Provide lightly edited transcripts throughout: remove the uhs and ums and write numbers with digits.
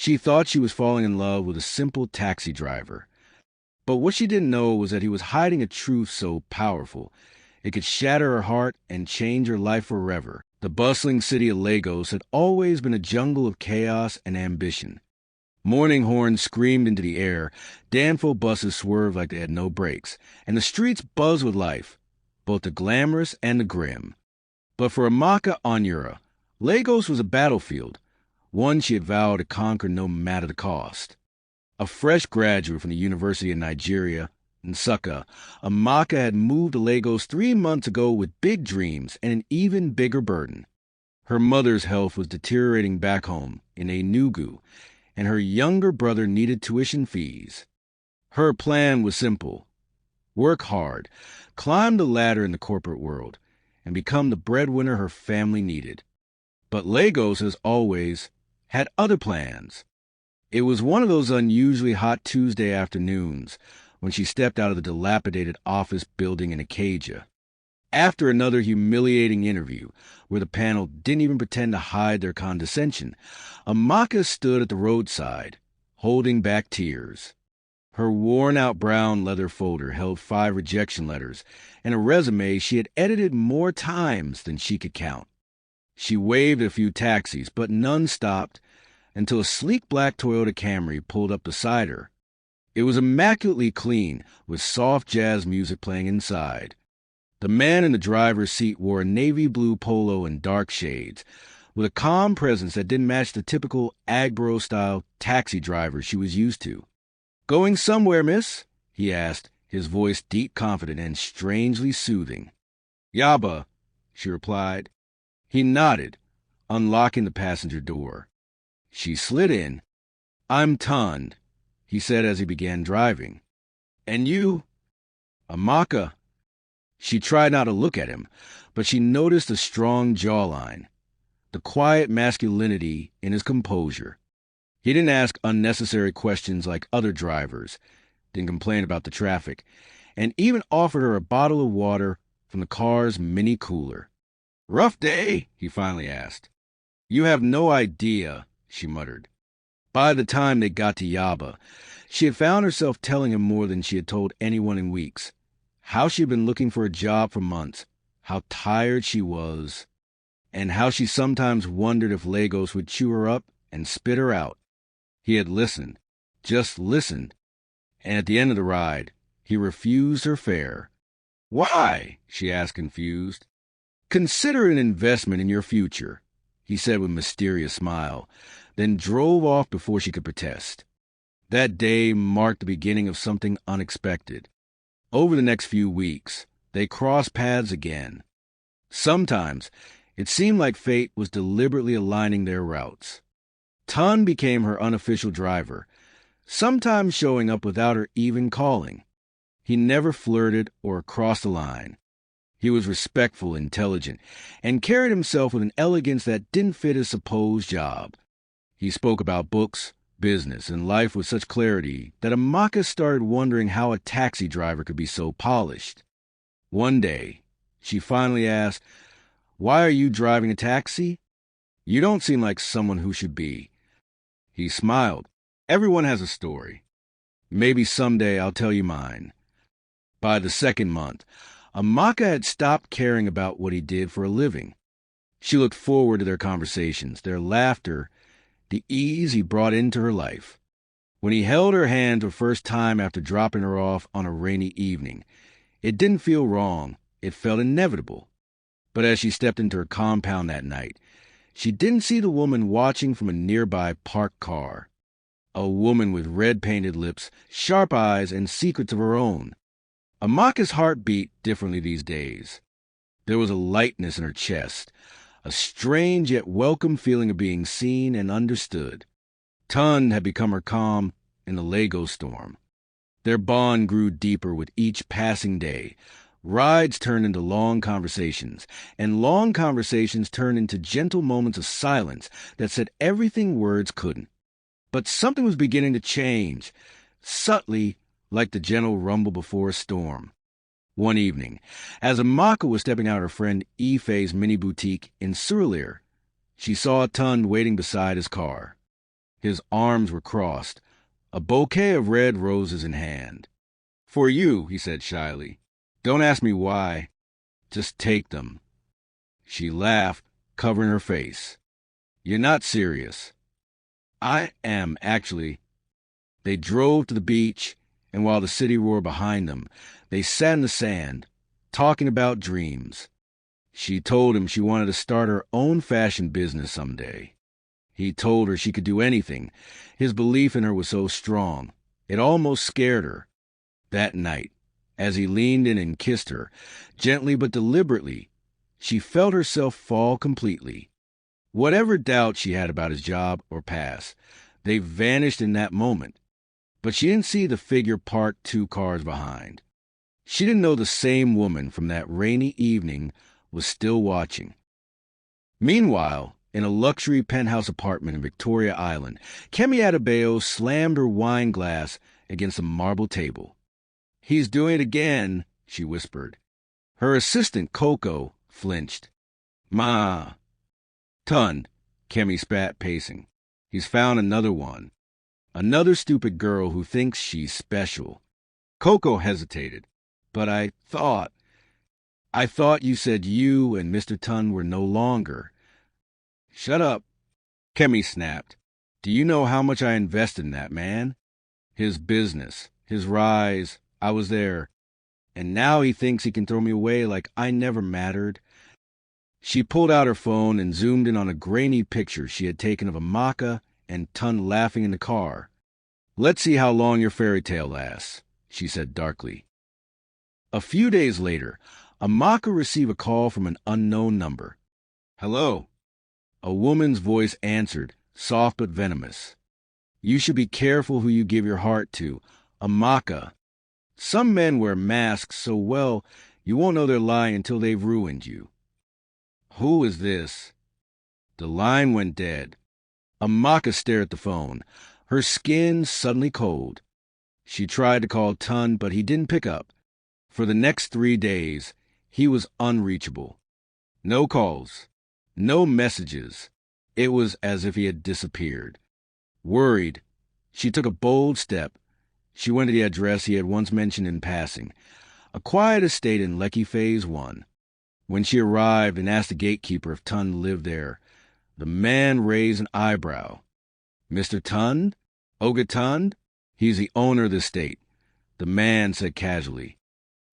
She thought she was falling in love with a simple taxi driver. But what she didn't know was that he was hiding a truth so powerful, it could shatter her heart and change her life forever. The bustling city of Lagos had always been a jungle of chaos and ambition. Morning horns screamed into the air, Danfo buses swerved like they had no brakes, and the streets buzzed with life, both the glamorous and the grim. But for Amaka Onyura, Lagos was a battlefield, one she had vowed to conquer no matter the cost. A fresh graduate from the University of Nigeria, Nsukka, Amaka had moved to Lagos 3 months ago with big dreams and an even bigger burden. Her mother's health was deteriorating back home in Enugu, and her younger brother needed tuition fees. Her plan was simple: work hard, climb the ladder in the corporate world, and become the breadwinner her family needed. But Lagos, as always, had other plans. It was one of those unusually hot Tuesday afternoons when she stepped out of the dilapidated office building in Acadia. After another humiliating interview, where the panel didn't even pretend to hide their condescension, Amaka stood at the roadside, holding back tears. Her worn-out brown leather folder held 5 rejection letters and a resume she had edited more times than she could count. She waved at a few taxis, but none stopped until a sleek black Toyota Camry pulled up beside her. It was immaculately clean, with soft jazz music playing inside. The man in the driver's seat wore a navy blue polo and dark shades, with a calm presence that didn't match the typical Agbro-style taxi driver she was used to. "Going somewhere, miss?" he asked, his voice deep confident and strangely soothing. "Yaba," she replied. He nodded, unlocking the passenger door. She slid in. "I'm Tund," he said as he began driving. "And you?" "Amaka." She tried not to look at him, but she noticed the strong jawline, the quiet masculinity in his composure. He didn't ask unnecessary questions like other drivers, didn't complain about the traffic, and even offered her a bottle of water from the car's mini cooler. "Rough day?" he finally asked. "You have no idea," she muttered. By the time they got to Yaba, she had found herself telling him more than she had told anyone in weeks. How she had been looking for a job for months, how tired she was, and how she sometimes wondered if Lagos would chew her up and spit her out. He had listened, just listened, and at the end of the ride, he refused her fare. "Why?" she asked, confused. "Consider an investment in your future," he said with a mysterious smile, then drove off before she could protest. That day marked the beginning of something unexpected. Over the next few weeks, they crossed paths again. Sometimes, it seemed like fate was deliberately aligning their routes. Tun became her unofficial driver, sometimes showing up without her even calling. He never flirted or crossed the line. He was respectful, intelligent, and carried himself with an elegance that didn't fit his supposed job. He spoke about books, business, and life with such clarity that Amaka started wondering how a taxi driver could be so polished. One day, she finally asked, "Why are you driving a taxi? You don't seem like someone who should be." He smiled. "Everyone has a story. Maybe someday I'll tell you mine." By the second month, Amaka had stopped caring about what he did for a living. She looked forward to their conversations, their laughter, the ease he brought into her life. When he held her hand for the first time after dropping her off on a rainy evening, it didn't feel wrong, it felt inevitable. But as she stepped into her compound that night, she didn't see the woman watching from a nearby parked car. A woman with red-painted lips, sharp eyes, and secrets of her own. Amaka's heart beat differently these days. There was a lightness in her chest, a strange yet welcome feeling of being seen and understood. Tun had become her calm in the Lagos storm. Their bond grew deeper with each passing day. Rides turned into long conversations, and long conversations turned into gentle moments of silence that said everything words couldn't. But something was beginning to change, subtly, like the gentle rumble before a storm. One evening, as Amaka was stepping out of her friend Ife's mini boutique in Surulere, she saw Tun waiting beside his car. His arms were crossed, a bouquet of red roses in hand. "For you," he said shyly. "Don't ask me why. Just take them." She laughed, covering her face. "You're not serious." "I am, actually." They drove to the beach, and while the city roared behind them, they sat in the sand, talking about dreams. She told him she wanted to start her own fashion business someday. He told her she could do anything. His belief in her was so strong, it almost scared her. That night, as he leaned in and kissed her, gently but deliberately, she felt herself fall completely. Whatever doubts she had about his job or past, they vanished in that moment. But she didn't see the figure parked 2 cars behind. She didn't know the same woman from that rainy evening was still watching. Meanwhile, in a luxury penthouse apartment in Victoria Island, Kemi Adebayo slammed her wine glass against a marble table. "He's doing it again," she whispered. Her assistant, Coco, flinched. "Ma." "Ton," Kemi spat, pacing. "He's found another one. Another stupid girl who thinks she's special." Coco hesitated. "But I thought you said you and Mr. Ton were no longer." "Shut up," Kemi snapped. "Do you know how much I invested in that man? His business, his rise, I was there. And now he thinks he can throw me away like I never mattered." She pulled out her phone and zoomed in on a grainy picture she had taken of Amaka and Ton laughing in the car. "Let's see how long your fairy tale lasts," she said darkly. A few days later, Amaka received a call from an unknown number. "Hello." A woman's voice answered, soft but venomous. "You should be careful who you give your heart to. Amaka. Some men wear masks so well you won't know they're lying until they've ruined you." "Who is this?" The line went dead. Amaka stared at the phone, her skin suddenly cold. She tried to call Ton, but he didn't pick up. For the next 3 days, he was unreachable. No calls, no messages. It was as if he had disappeared. Worried, she took a bold step. She went to the address he had once mentioned in passing, a quiet estate in Lekki Phase 1. When she arrived and asked the gatekeeper if Ton lived there, the man raised an eyebrow. "Mr. Ton? Oga Ton? He's the owner of the estate," the man said casually.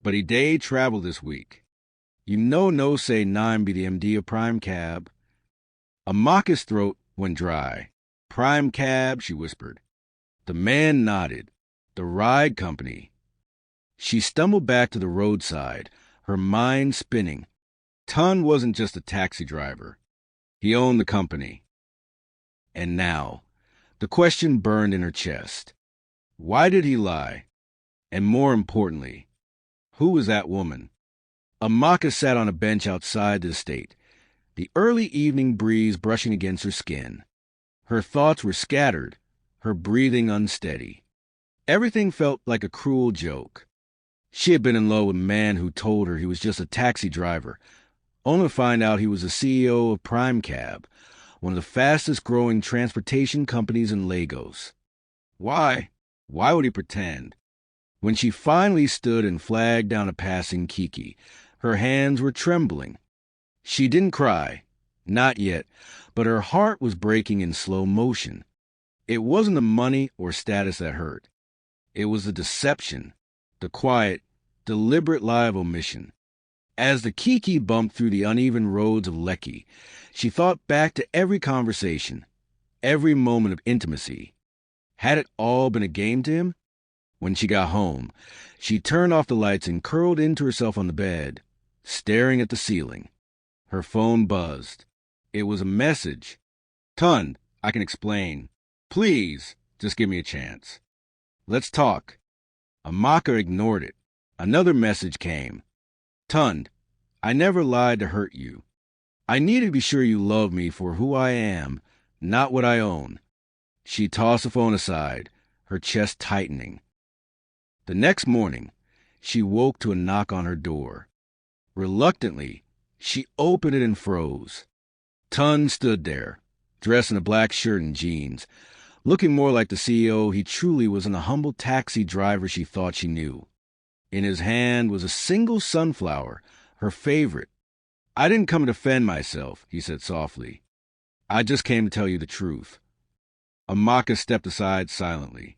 "But he day traveled this week. You know no say Nime be the MD of Prime Cab." Amaka's throat went dry. "Prime Cab," she whispered. The man nodded. "The ride company." She stumbled back to the roadside, her mind spinning. Ton wasn't just a taxi driver. He owned the company. And now, the question burned in her chest. Why did he lie? And more importantly, who was that woman? Amaka sat on a bench outside the estate, the early evening breeze brushing against her skin. Her thoughts were scattered, her breathing unsteady. Everything felt like a cruel joke. She had been in love with a man who told her he was just a taxi driver, only to find out he was the CEO of Prime Cab, one of the fastest-growing transportation companies in Lagos. Why? Why would he pretend? When she finally stood and flagged down a passing Kiki, her hands were trembling. She didn't cry, not yet, but her heart was breaking in slow motion. It wasn't the money or status that hurt. It was the deception, the quiet, deliberate lie of omission. As the Kiki bumped through the uneven roads of Lekki, she thought back to every conversation, every moment of intimacy. Had it all been a game to him? When she got home, she turned off the lights and curled into herself on the bed, staring at the ceiling. Her phone buzzed. It was a message. "Ton, I can explain. Please, just give me a chance. Let's talk." Amaka ignored it. Another message came. "Ton, I never lied to hurt you. I need to be sure you love me for who I am, not what I own." She tossed the phone aside, her chest tightening. The next morning, she woke to a knock on her door. Reluctantly, she opened it and froze. Ton stood there, dressed in a black shirt and jeans, Looking more like the CEO he truly was than the humble taxi driver she thought she knew. In his hand was a single sunflower, her favorite. "I didn't come to defend myself," he said softly. "I just came to tell you the truth." Amaka stepped aside silently.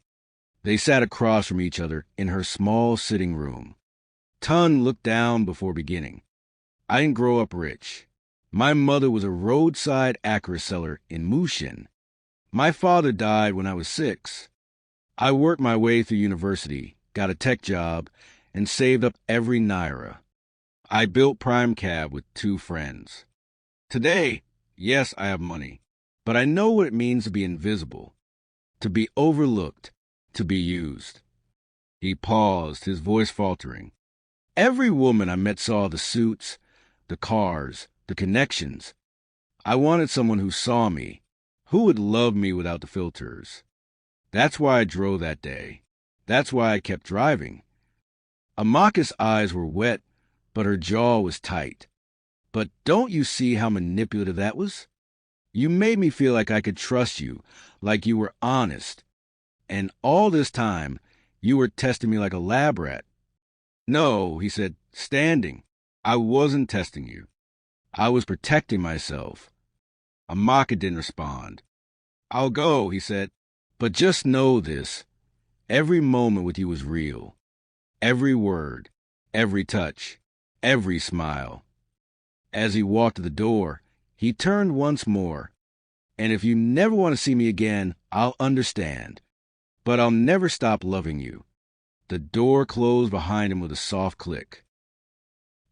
They sat across from each other in her small sitting room. Tun looked down before beginning. "I didn't grow up rich. My mother was a roadside acra seller in Mushin. My father died when I was 6. I worked my way through university, got a tech job, and saved up every naira. I built Prime Cab with 2 friends. Today, yes, I have money, but I know what it means to be invisible, to be overlooked, to be used." He paused, his voice faltering. "Every woman I met saw the suits, the cars, the connections. I wanted someone who saw me, who would love me without the filters. That's why I drove that day. That's why I kept driving." Amaka's eyes were wet, but her jaw was tight. "But don't you see how manipulative that was? You made me feel like I could trust you, like you were honest. And all this time, you were testing me like a lab rat." "No," he said, standing. "I wasn't testing you. I was protecting myself." Amaka didn't respond. "I'll go," he said. "But just know this. Every moment with you was real. Every word, every touch, every smile." As he walked to the door, he turned once more. "And if you never want to see me again, I'll understand. But I'll never stop loving you." The door closed behind him with a soft click.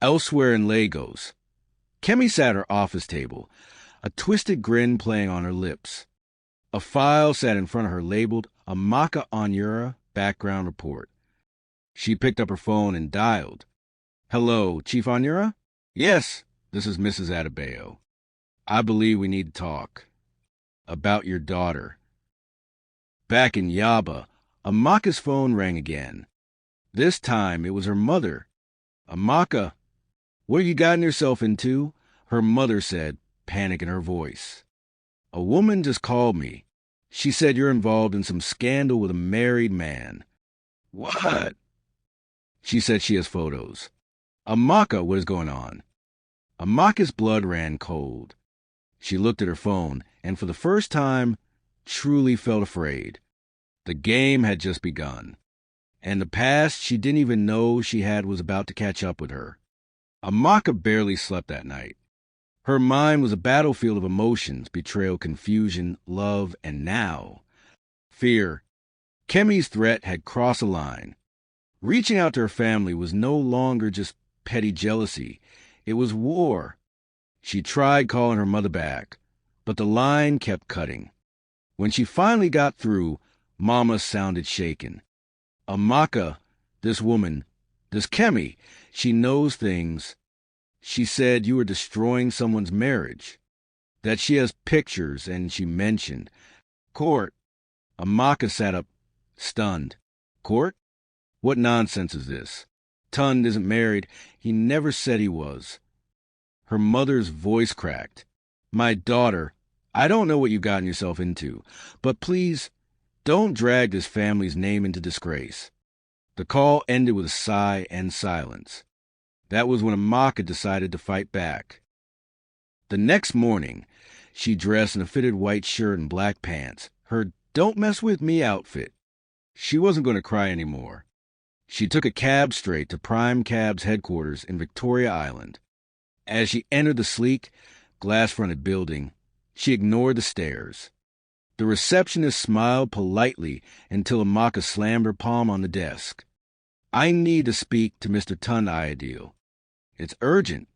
Elsewhere in Lagos, Kemi sat at her office table, a twisted grin playing on her lips. A file sat in front of her labeled Amaka Onyura Background Report. She picked up her phone and dialed. "Hello, Chief Onyura?" "Yes, this is Mrs. Adebayo. I believe we need to talk. About your daughter." Back in Yaba, Amaka's phone rang again. This time it was her mother. "Amaka, what have you gotten yourself into?" her mother said, panic in her voice. "A woman just called me. She said you're involved in some scandal with a married man." "What?" "She said she has photos." "Amaka, what is going on?" Amaka's blood ran cold. She looked at her phone and for the first time truly felt afraid. The game had just begun, and the past she didn't even know she had was about to catch up with her. Amaka barely slept that night. Her mind was a battlefield of emotions, betrayal, confusion, love, and now, fear. Kemi's threat had crossed a line. Reaching out to her family was no longer just petty jealousy. It was war. She tried calling her mother back, but the line kept cutting. When she finally got through, Mama sounded shaken. "Amaka, this woman, this Kemi, she knows things. She said you were destroying someone's marriage, that she has pictures, and she mentioned court." Amaka sat up, stunned. "Court? What nonsense is this? Tun isn't married. He never said he was." Her mother's voice cracked. "My daughter, I don't know what you've gotten yourself into, but please don't drag this family's name into disgrace." The call ended with a sigh and silence. That was when Amaka decided to fight back. The next morning, she dressed in a fitted white shirt and black pants, her "don't mess with me" outfit. She wasn't going to cry anymore. She took a cab straight to Prime Cab's headquarters in Victoria Island. As she entered the sleek, glass-fronted building, she ignored the stares. The receptionist smiled politely until Amaka slammed her palm on the desk. "I need to speak to Mr. Tun Ideal. It's urgent."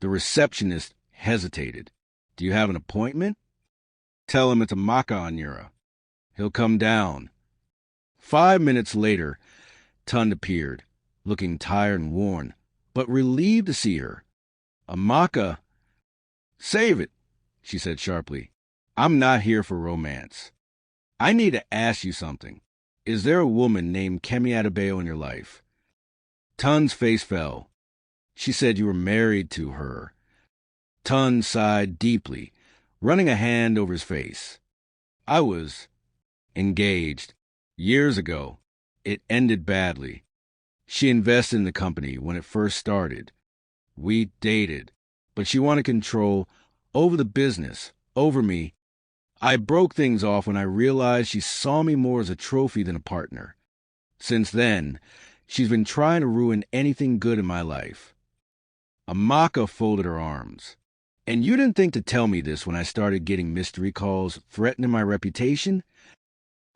The receptionist hesitated. "Do you have an appointment?" "Tell him it's Amaka Onyura. He'll come down." 5 minutes later, Tun appeared, looking tired and worn, but relieved to see her. "Amaka." "Save it," she said sharply. "I'm not here for romance. I need to ask you something. Is there a woman named Kemi Adebayo in your life?" Tun's face fell. "She said you were married to her." Tun sighed deeply, running a hand over his face. "I was Engaged. Years ago. It ended badly. She invested in the company when it first started. We dated, but she wanted control over the business, over me. I broke things off when I realized she saw me more as a trophy than a partner. Since then, she's been trying to ruin anything good in my life. Amaka folded her arms. And you didn't think to tell me this when I started getting mystery calls threatening my reputation?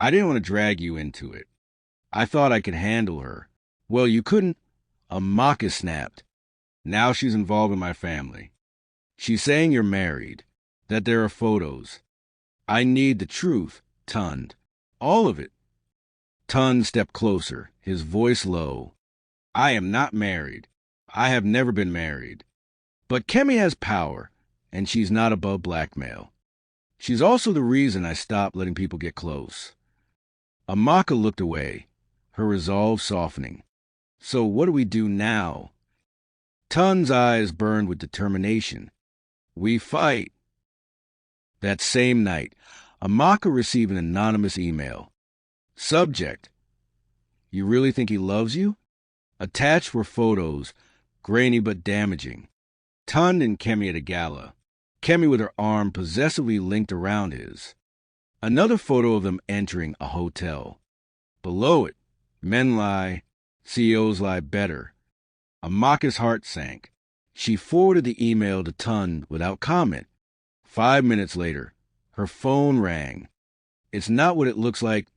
I didn't want to drag you into it. I thought I could handle her. Well, you couldn't. Amaka snapped. Now she's involved in my family. She's saying you're married, that there are photos. I need the truth, Tund. All of it. Tund stepped closer, his voice low. I am not married. I have never been married. But Kemi has power, and she's not above blackmail. She's also the reason I stopped letting people get close. Amaka looked away, her resolve softening. So what do we do now? Tund's eyes burned with determination. We fight. That same night, Amaka received an anonymous email. Subject: You really think he loves you? Attached were photos, grainy but damaging. Tund and Kemi at a gala. Kemi with her arm possessively linked around his. Another photo of them entering a hotel. Below it, men lie, CEOs lie better. Amaka's heart sank. She forwarded the email to Tund without comment. 5 minutes later, her phone rang. It's not what it looks like,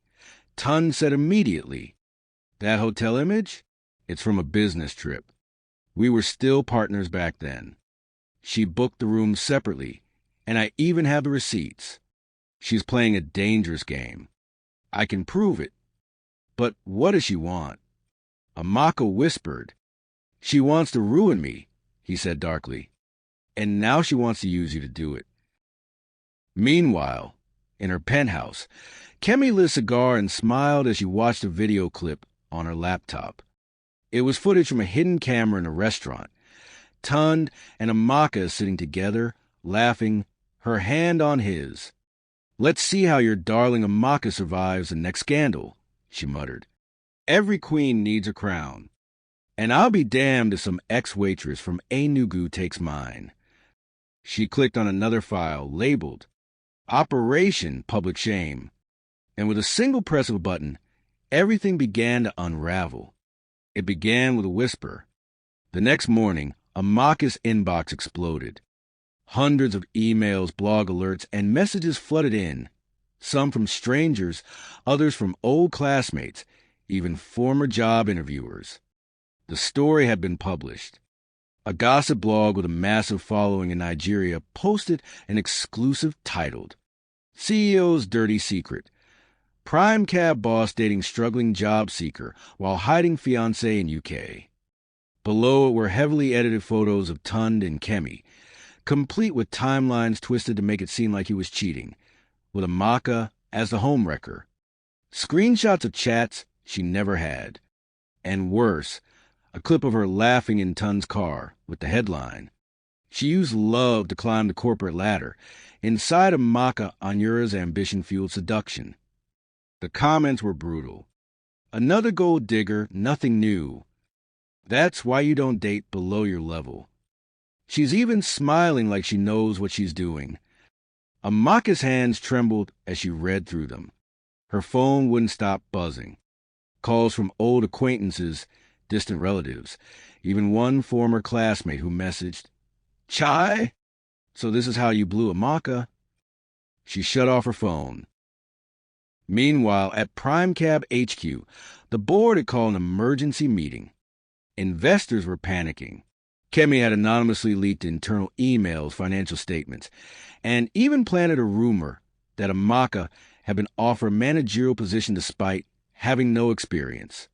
Tund said immediately. That hotel image? It's from a business trip. We were still partners back then. She booked the rooms separately, and I even have the receipts. She's playing a dangerous game. I can prove it. But what does she want? Amaka whispered. She wants to ruin me, he said darkly. And now she wants to use you to do it. Meanwhile, in her penthouse, Kemi lit a cigar and smiled as she watched a video clip on her laptop. It was footage from a hidden camera in a restaurant. Tund and Amaka sitting together, laughing, her hand on his. Let's see how your darling Amaka survives the next scandal, she muttered. Every queen needs a crown. And I'll be damned if some ex-waitress from Enugu takes mine. She clicked on another file, labeled Operation Public Shame. And with a single press of a button, everything began to unravel. It began with a whisper. The next morning, Amaka's inbox exploded. Hundreds of emails, blog alerts, and messages flooded in. Some from strangers, others from old classmates, even former job interviewers. The story had been published. A gossip blog with a massive following in Nigeria posted an exclusive titled, CEO's Dirty Secret. Prime cab boss dating struggling job seeker while hiding fiancé in UK. Below it were heavily edited photos of Tund and Kemi, complete with timelines twisted to make it seem like he was cheating, with Amaka as the homewrecker. Screenshots of chats she never had. And worse, a clip of her laughing in Tund's car with the headline, She used love to climb the corporate ladder, inside Amaka Anyura's ambition-fueled seduction. The comments were brutal. Another gold digger, nothing new. That's why you don't date below your level. She's even smiling like she knows what she's doing. Amaka's hands trembled as she read through them. Her phone wouldn't stop buzzing. Calls from old acquaintances, distant relatives, even one former classmate who messaged, Chai? So this is how you blew Amaka? She shut off her phone. Meanwhile, at Prime Cab HQ, the board had called an emergency meeting. Investors were panicking. Kemi had anonymously leaked internal emails, financial statements, and even planted a rumor that Amaka had been offered a managerial position despite having no experience.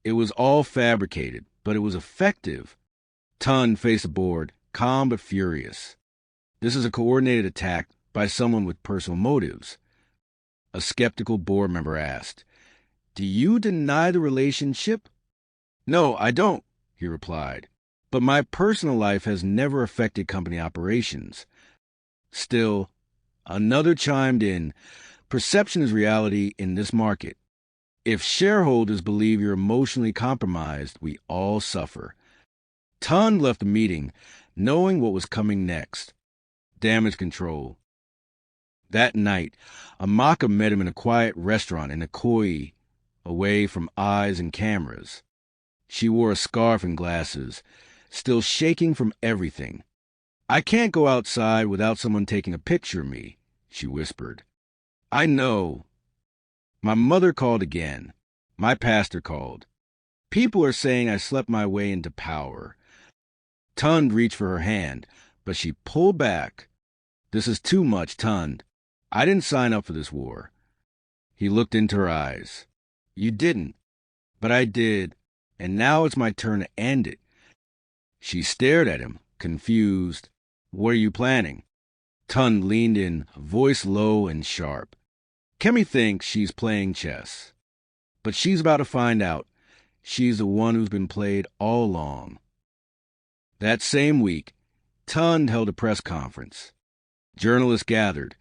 It was all fabricated, but it was effective. Tund faced the board, calm but furious. This is a coordinated attack by someone with personal motives. A skeptical board member asked, Do you deny the relationship? No, I don't, he replied. But my personal life has never affected company operations. Still, another chimed in, Perception is reality in this market. If shareholders believe you're emotionally compromised, we all suffer. Ton left the meeting knowing what was coming next. Damage control. That night, Amaka met him in a quiet restaurant in Ikoyi, away from eyes and cameras. She wore a scarf and glasses, still shaking from everything. "I can't go outside without someone taking a picture of me," she whispered. "I know. My mother called again. My pastor called. People are saying I slept my way into power." Tund reached for her hand, but she pulled back. "This is too much, Tund. I didn't sign up for this war." He looked into her eyes. "You didn't, but I did, and now it's my turn to end it." She stared at him, confused. "What are you planning?" Tund leaned in, voice low and sharp. "Kemi thinks she's playing chess, but she's about to find out. She's the one who's been played all along." That same week, Tund held a press conference. Journalists gathered,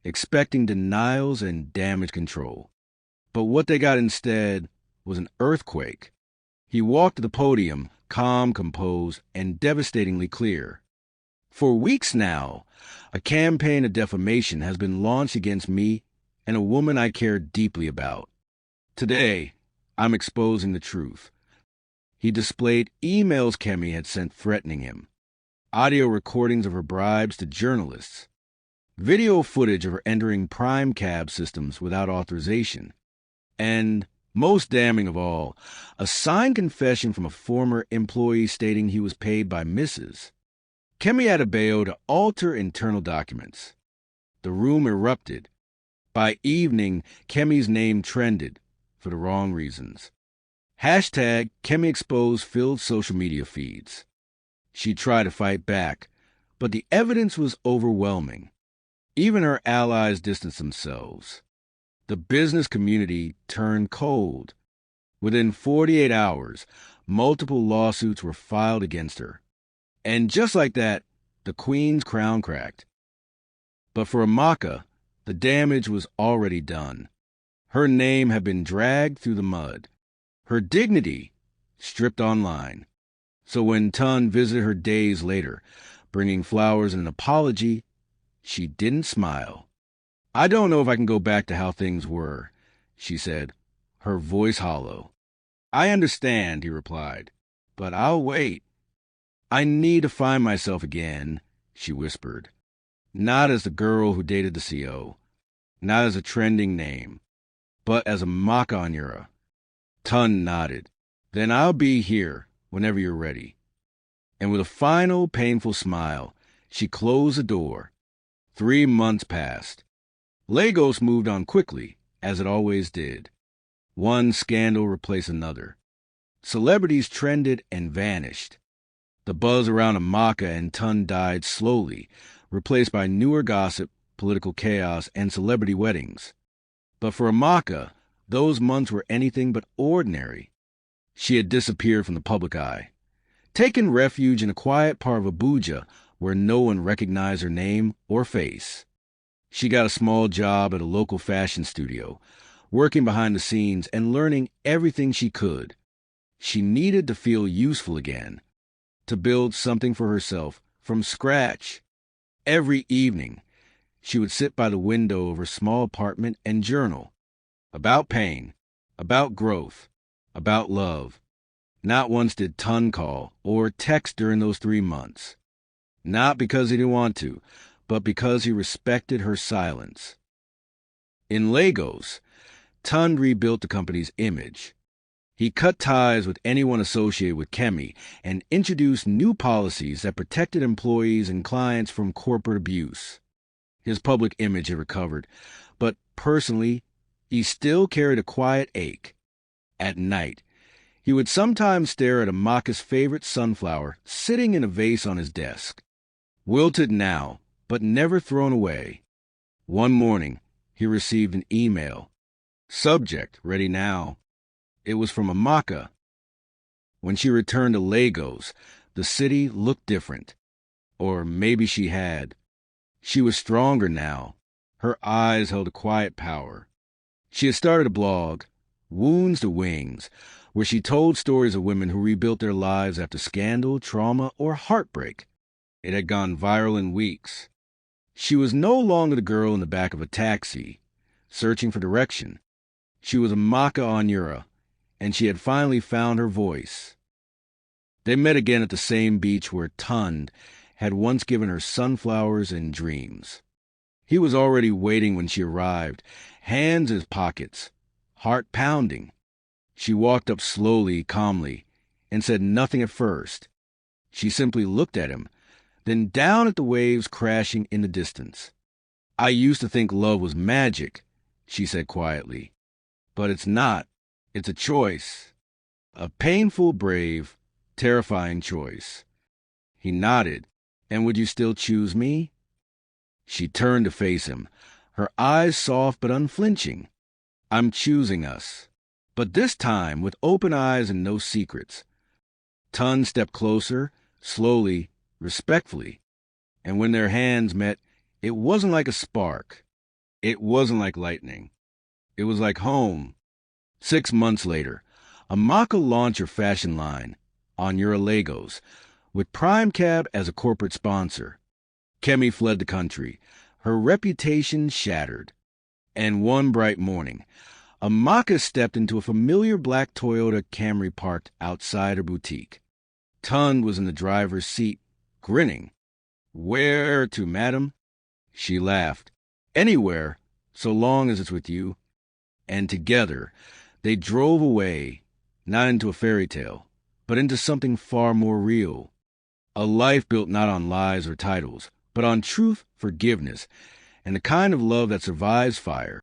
expecting denials and damage control. But what they got instead was an earthquake. He walked to the podium, calm, composed, and devastatingly clear. "For weeks now, a campaign of defamation has been launched against me and a woman I care deeply about. Today, I'm exposing the truth." He displayed emails Kemi had sent threatening him, audio recordings of her bribes to journalists, video footage of her entering prime cab systems without authorization, and, most damning of all, a signed confession from a former employee stating he was paid by Mrs. Kemi Adebayo to alter internal documents. The room erupted. By evening, Kemi's name trended, for the wrong reasons. Hashtag Kemi Exposed filled social media feeds. She tried to fight back, but the evidence was overwhelming. Even her allies distanced themselves. The business community turned cold. Within 48 hours, multiple lawsuits were filed against her. And just like that, the Queen's crown cracked. But for Amaka, the damage was already done. Her name had been dragged through the mud. Her dignity stripped online. So when Tund visited her days later, bringing flowers and an apology, she didn't smile. "I don't know if I can go back to how things were," she said, her voice hollow. "I understand," he replied, "but I'll wait." "I need to find myself again," she whispered. "Not as the girl who dated the CO, not as a trending name, but as a Makanyura." Tund nodded. "Then I'll be here whenever you're ready." And with a final, painful smile, she closed the door. 3 months passed. Lagos moved on quickly, as it always did. One scandal replaced another. Celebrities trended and vanished. The buzz around Amaka and Tund died slowly, replaced by newer gossip, political chaos, and celebrity weddings. But for Amaka, those months were anything but ordinary. She had disappeared from the public eye, taken refuge in a quiet part of Abuja where no one recognized her name or face. She got a small job at a local fashion studio, working behind the scenes and learning everything she could. She needed to feel useful again, to build something for herself from scratch. Every evening, she would sit by the window of her small apartment and journal. About pain, about growth, about love. Not once did Tund call or text during those 3 months. Not because he didn't want to, but because he respected her silence. In Lagos, Tund rebuilt the company's image. He cut ties with anyone associated with Kemi and introduced new policies that protected employees and clients from corporate abuse. His public image had recovered, but personally, he still carried a quiet ache. At night, he would sometimes stare at Amaka's favorite sunflower sitting in a vase on his desk. Wilted now, but never thrown away. One morning, he received an email. Subject, ready now. It was from Amaka. When she returned to Lagos, the city looked different. Or maybe she had. She was stronger now. Her eyes held a quiet power. She had started a blog, Wounds to Wings, where she told stories of women who rebuilt their lives after scandal, trauma, or heartbreak. It had gone viral in weeks. She was no longer the girl in the back of a taxi, searching for direction. She was a Maka Onura, and she had finally found her voice. They met again at the same beach where Tund had once given her sunflowers and dreams. He was already waiting when she arrived, hands in his pockets, heart pounding. She walked up slowly, calmly, and said nothing at first. She simply looked at him, then down at the waves crashing in the distance. "I used to think love was magic," she said quietly. "But it's not. It's a choice. A painful, brave, terrifying choice." He nodded. "And would you still choose me?" She turned to face him, her eyes soft but unflinching. "I'm choosing us." But this time with open eyes and no secrets. Tun stepped closer, slowly, respectfully. And when their hands met, it wasn't like a spark. It wasn't like lightning. It was like home. 6 months later, a Maka launched her fashion line, Onura Lagos, with Prime Cab as a corporate sponsor. Kemi fled the country, her reputation shattered. And one bright morning, a Maka stepped into a familiar black Toyota Camry parked outside her boutique. Tund was in the driver's seat, grinning. "Where to, madam?" She laughed. "Anywhere, so long as it's with you." And together, they drove away, not into a fairy tale, but into something far more real. A life built not on lies or titles, but on truth, forgiveness, and the kind of love that survives fire.